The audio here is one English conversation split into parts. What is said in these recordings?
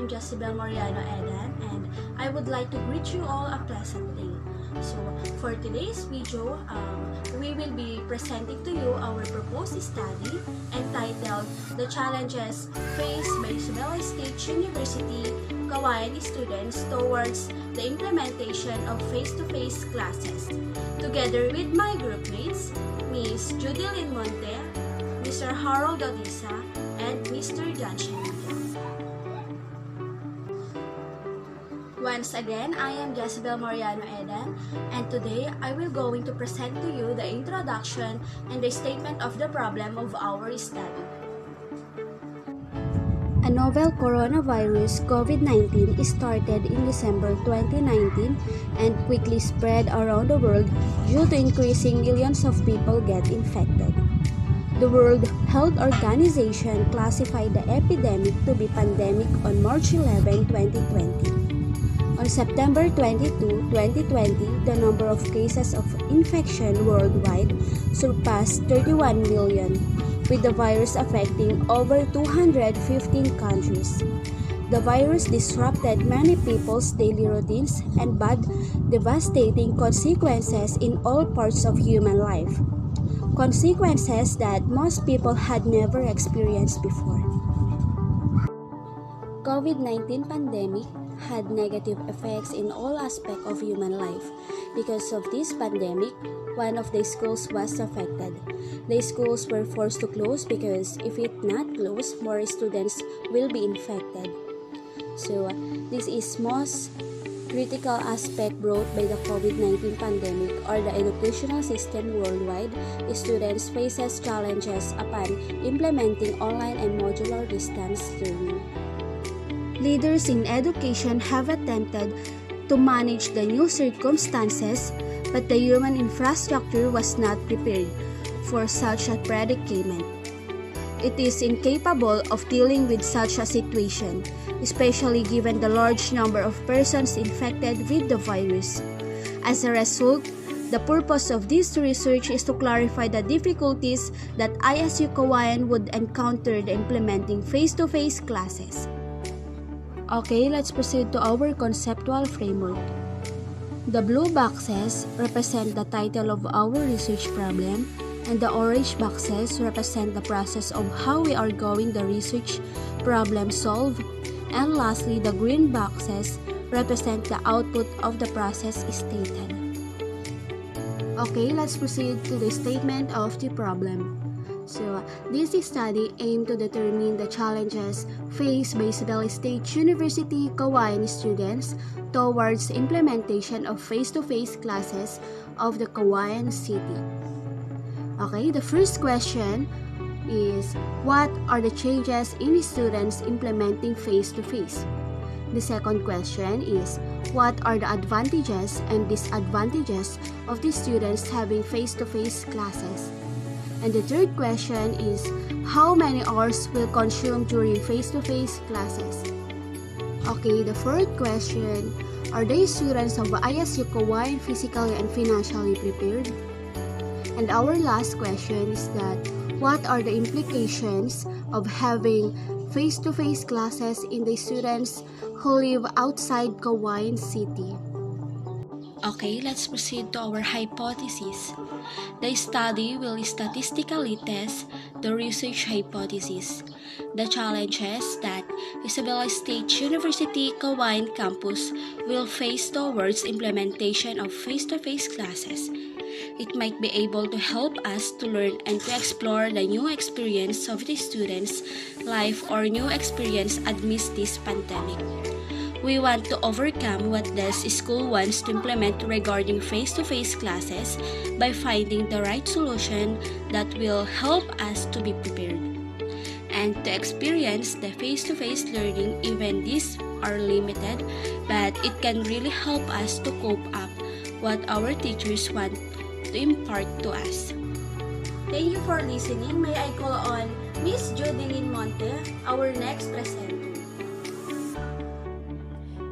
am Jezebel Mariano Edan, and I would like to greet you all a pleasant day. So, for today's video, we will be presenting to you our proposed study entitled The Challenges Faced by Isabela State University Kawayan Students Towards the Implementation of Face-to-Face Classes, together with my groupmates, Ms. Judilyn Monte, Mr. Harold Odisa, and Mr. John Shenito. Once again, I am Jezebel Mariano Edan, and today I will going to present to you the introduction and the statement of the problem of our study. A novel coronavirus COVID-19 started in December 2019 and quickly spread around the world due to increasing millions of people get infected. The World Health Organization classified the epidemic to be pandemic on March 11, 2020. On September 22, 2020, the number of cases of infection worldwide surpassed 31 million, with the virus affecting over 215 countries. The virus disrupted many people's daily routines and had devastating consequences in all parts of human life. Consequences that most people had never experienced before. COVID-19 pandemic had negative effects in all aspects of human life. Because of this pandemic, one of the schools was affected. The schools were forced to close because if it not closed, more students will be infected. So, this is most critical aspect brought by the COVID-19 pandemic or the educational system worldwide. Students faces challenges upon implementing online and modular distance learning. Leaders in education have attempted to manage the new circumstances, but the human infrastructure was not prepared for such a predicament. It is incapable of dealing with such a situation, especially given the large number of persons infected with the virus. As a result, the purpose of this research is to clarify the difficulties that ISU Kawayan would encounter in implementing face-to-face classes. Okay, let's proceed to our conceptual framework. The blue boxes represent the title of our research problem, and the orange boxes represent the process of how we are going the research problem solved, and lastly, the green boxes represent the output of the process stated. Okay, let's proceed to the statement of the problem. So, this study aimed to determine the challenges faced by Isabela State University Kawayan students towards implementation of face-to-face classes of the Kawayan City. Okay, the first question is, what are the changes in students implementing face-to-face? The second question is, what are the advantages and disadvantages of the students having face-to-face classes? And the third question is, how many hours will consume during face-to-face classes? Okay, the fourth question, are the students of ISU Kawayan physically and financially prepared? And our last question is that, what are the implications of having face-to-face classes in the students who live outside Kawayan City? Okay, let's proceed to our hypothesis. The study will statistically test the research hypothesis. The challenges that Isabela State University Kawayan campus will face towards implementation of face-to-face classes. It might be able to help us to learn and to explore the new experience of the students' life or new experience amidst this pandemic. We want to overcome what the school wants to implement regarding face-to-face classes by finding the right solution that will help us to be prepared and to experience the face-to-face learning. Even these are limited, but it can really help us to cope up what our teachers want to impart to us. Thank you for listening. May I call on Ms. Judilyn Monte, our next presenter.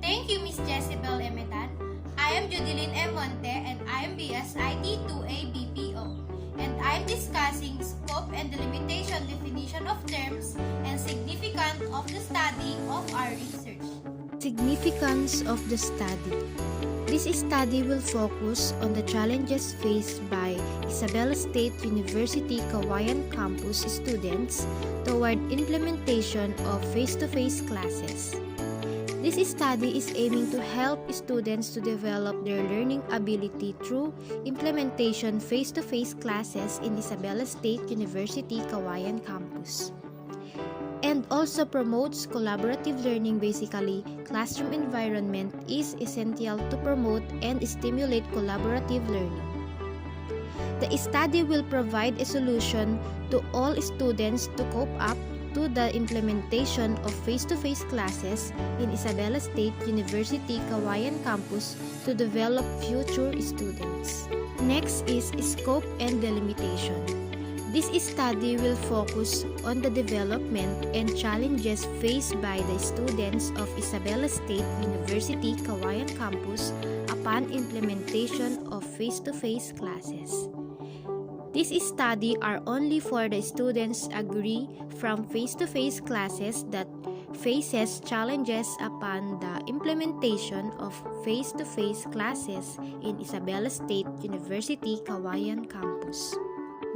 Thank you, Ms. Jezebel Emetan. I am Judilyn M. Monte and I am BS IT 2A BPO. And I am discussing scope and delimitation definition of terms and significance of the study of our research. significance of the study. This study will focus on the challenges faced by Isabela State University Kawayan Campus students toward implementation of face-to-face classes. This study is aiming to help students to develop their learning ability through implementation face-to-face classes in Isabela State University Kawayan Campus. And also promotes collaborative learning. Basically, classroom environment is essential to promote and stimulate collaborative learning. The study will provide a solution to all students to cope up to the implementation of face-to-face classes in Isabela State University Kawayan Campus to develop future students. Next is scope and delimitation. This study will focus on the development and challenges faced by the students of Isabela State University Kawayan Campus upon implementation of face-to-face classes. This study are only for the students agree from face-to-face classes that faces challenges upon the implementation of face-to-face classes in Isabela State University Kawayan Campus.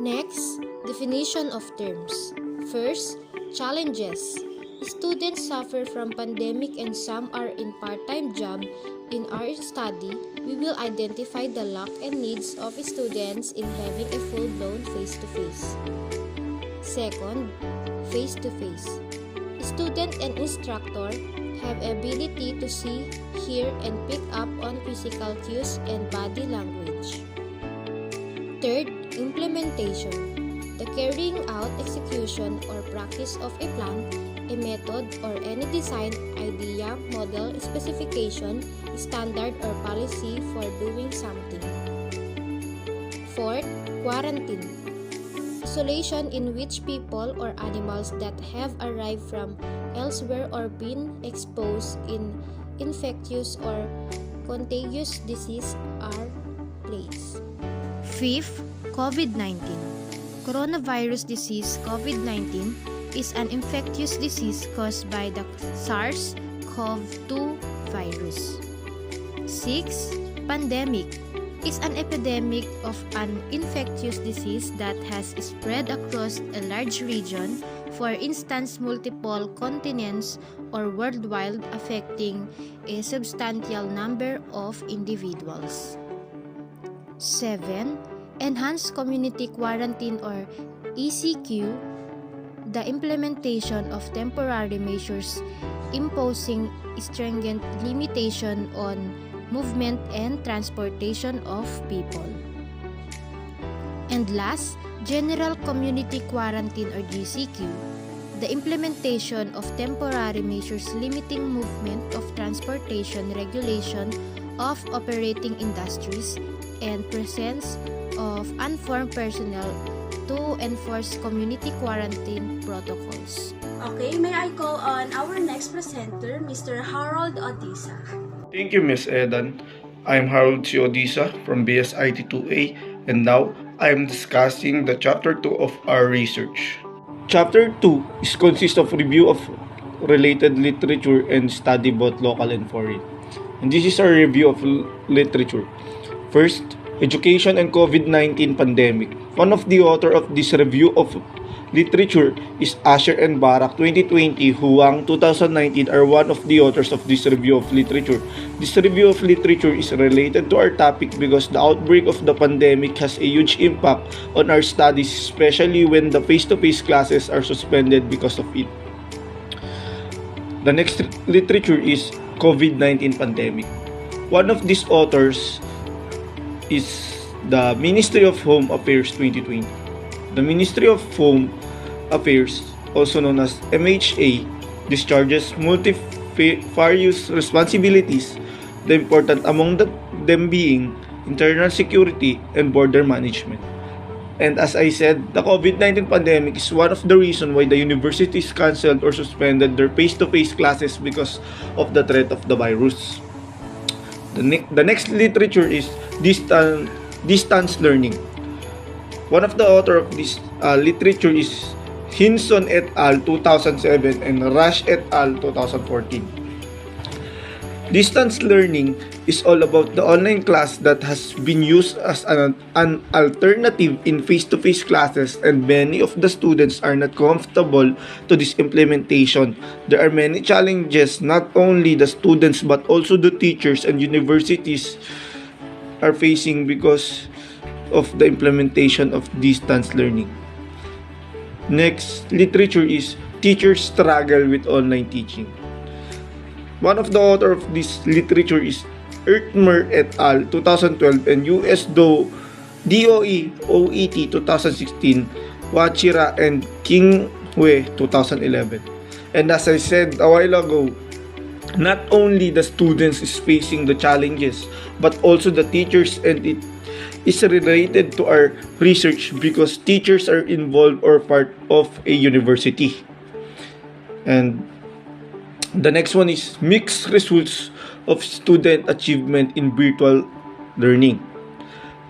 Next, definition of terms. First, challenges. Students suffer from pandemic and some are in part-time job. In our study, we will identify the lack and needs of students in having a full-blown face-to-face. Second, face-to-face. Student and instructor have ability to see, hear, and pick up on physical cues and body language. Third, implementation. The carrying out, execution, or practice of a plan, a method, or any design, idea, model, specification, standard, or policy for doing something. Fourth, quarantine. Isolation in which people or animals that have arrived from elsewhere or been exposed in infectious or contagious disease are placed. Fifth, COVID-19. Coronavirus disease COVID-19 is an infectious disease caused by the SARS-CoV-2 virus. 6. Pandemic is an epidemic of an infectious disease that has spread across a large region, for instance multiple continents or worldwide, affecting a substantial number of individuals. 7. Enhanced Community Quarantine or ECQ, the implementation of temporary measures imposing stringent limitation on movement and transportation of people. And last, General Community Quarantine or GCQ, the implementation of temporary measures limiting movement of transportation, regulation of operating industries, and presence of unformed personnel to enforce community quarantine protocols. Okay, may I call on our next presenter, Mr. Harold Odisa. Thank you, Ms. Edan. I'm Harold C. Odisa from BSIT 2A, and now I am discussing the Chapter 2 of our research. Chapter 2 consists of review of related literature and study both local and foreign. And this is our review of literature. First, Education and COVID-19 Pandemic. One of the author of this review of literature is Asher and Barak 2020, Huang 2019 are one of the authors of this review of literature. This review of literature is related to our topic because the outbreak of the pandemic has a huge impact on our studies, especially when the face-to-face classes are suspended because of it. The next literature is COVID-19 Pandemic. One of these authors is the Ministry of Home Affairs 2020. The Ministry of Home Affairs, also known as MHA, discharges multifarious responsibilities, the important among them being internal security and border management. And as I said, the COVID-19 pandemic is one of the reasons why the universities canceled or suspended their face-to-face classes because of the threat of the virus. The next literature is distance learning. One of the author of this literature is Hinson et al. 2007 and Rush et al. 2014. Distance learning is all about the online class that has been used as an alternative in face-to-face classes, and many of the students are not comfortable to this implementation. There are many challenges not only the students but also the teachers and universities are facing because of the implementation of distance learning. Next literature is teachers struggle with online teaching. One of the author of this literature is Ertmer et al. 2012 and US DOE OET 2016, Wachira and Kingwe 2011. And as I said a while ago, not only the students is facing the challenges, but also the teachers, and it is related to our research because teachers are involved or part of a university. And the next one is mixed results of student achievement in virtual learning.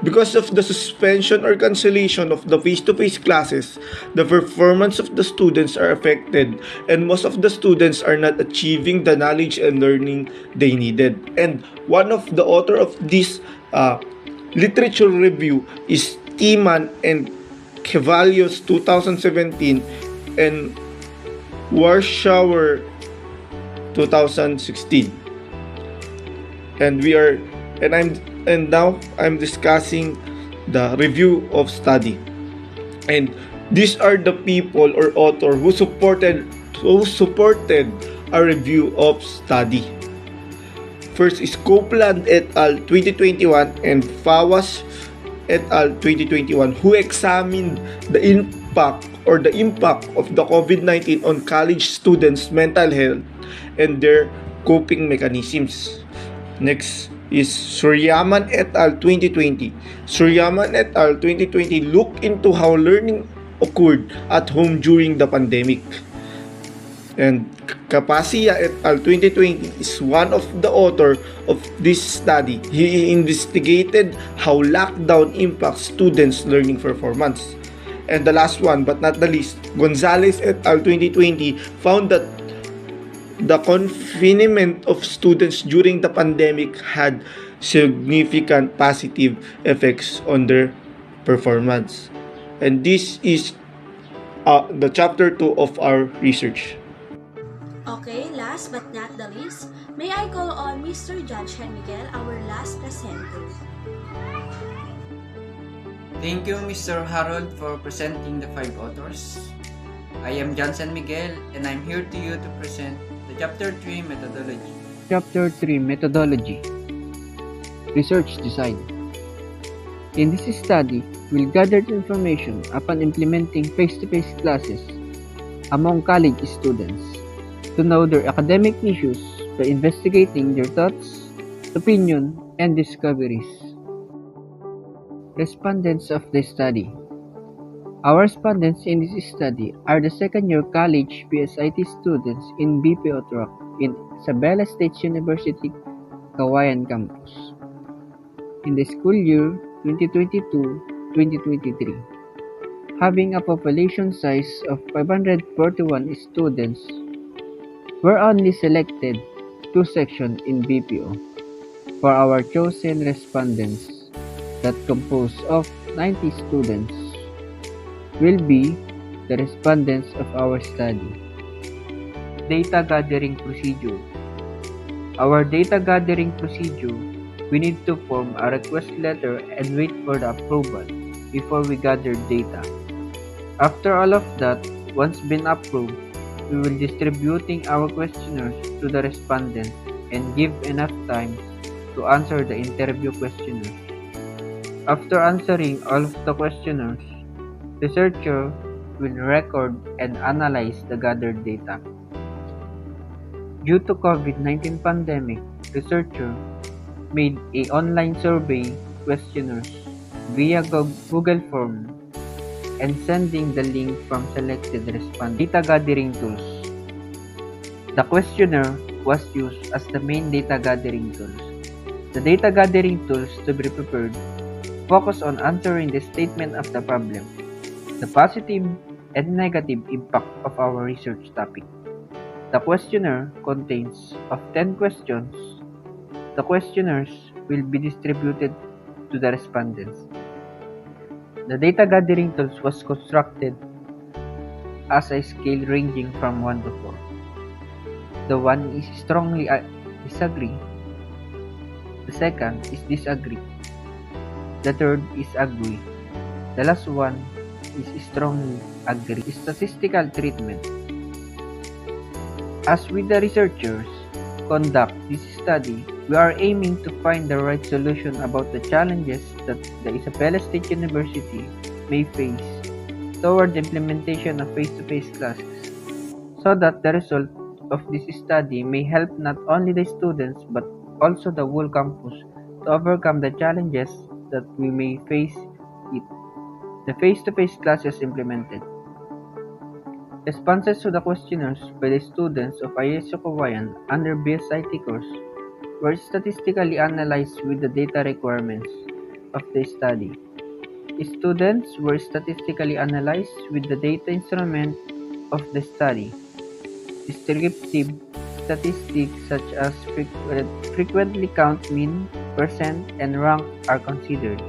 Because of the suspension or cancellation of the face-to-face classes, the performance of the students are affected, and most of the students are not achieving the knowledge and learning they needed. And one of the author of this literature review is Tiemann and Cevallos 2017 and Warschauer 2016. And now I'm discussing the review of study. And these are the people or author who supported a review of study. First is Copeland et al. 2021 and Fawas et al. 2021, who examined the impact of the COVID-19 on college students' mental health and their coping mechanisms. Next is Suryaman et al. 2020. Suryaman et al. 2020 looked into how learning occurred at home during the pandemic. And Kapasia et al. 2020 is one of the author of this study. He investigated how lockdown impacts students' learning performance. And the last one, but not the least, Gonzalez et al. 2020 found that the confinement of students during the pandemic had significant positive effects on their performance. And this is the chapter 2 of our research. Okay, last but not the least, may I call on Mr. Jansen Miguel, our last presenter. Thank you, Mr. Harold, for presenting the 5 authors. I am Jansen Miguel, and I'm here to you to present the Chapter 3 Methodology. Chapter 3 Methodology. Research Design. In this study, we'll gather information upon implementing face-to-face classes among college students to know their academic issues by investigating their thoughts, opinion, and discoveries. Respondents of the study. Our respondents in this study are the second-year college PSIT students in BP Otoroc in Isabela State University, Kawayan Campus, in the school year 2022-2023, having a population size of 541 students. Were only selected 2 sections in BPO for our chosen respondents that compose of 90 students will be the respondents of our study. Data gathering procedure. Our data gathering procedure, we need to form a request letter and wait for the approval before we gather data. After all of that, once been approved, we will distributing our questionnaires to the respondents and give enough time to answer the interview questionnaires. After answering all of the questionnaires, researcher will record and analyze the gathered data. Due to COVID-19 pandemic, researcher made an online survey questionnaires via Google Form and sending the link from selected respondents. Data gathering tools. The questionnaire was used as the main data gathering tools. The data gathering tools to be prepared focus on answering the statement of the problem, the positive and negative impact of our research topic. The questionnaire contains of 10 questions The questionnaires will be distributed to the respondents. The data gathering tools was constructed as a scale ranging from 1 to 4. The 1 is strongly disagree. The second is disagree. The third is agree. The last one is strongly agree. Statistical treatment. As with the researchers conduct this study, we are aiming to find the right solution about the challenges that the Isabela State University may face toward the implementation of face-to-face classes, so that the result of this study may help not only the students but also the whole campus to overcome the challenges that we may face if the face-to-face classes implemented. Responses to the questionnaires by the students of ISU Kawayan under BSIT course were statistically analyzed with the data requirements of the study. Students were statistically analyzed with the data instrument of the study. Descriptive statistics such as frequently count, mean, percent, and rank are considered.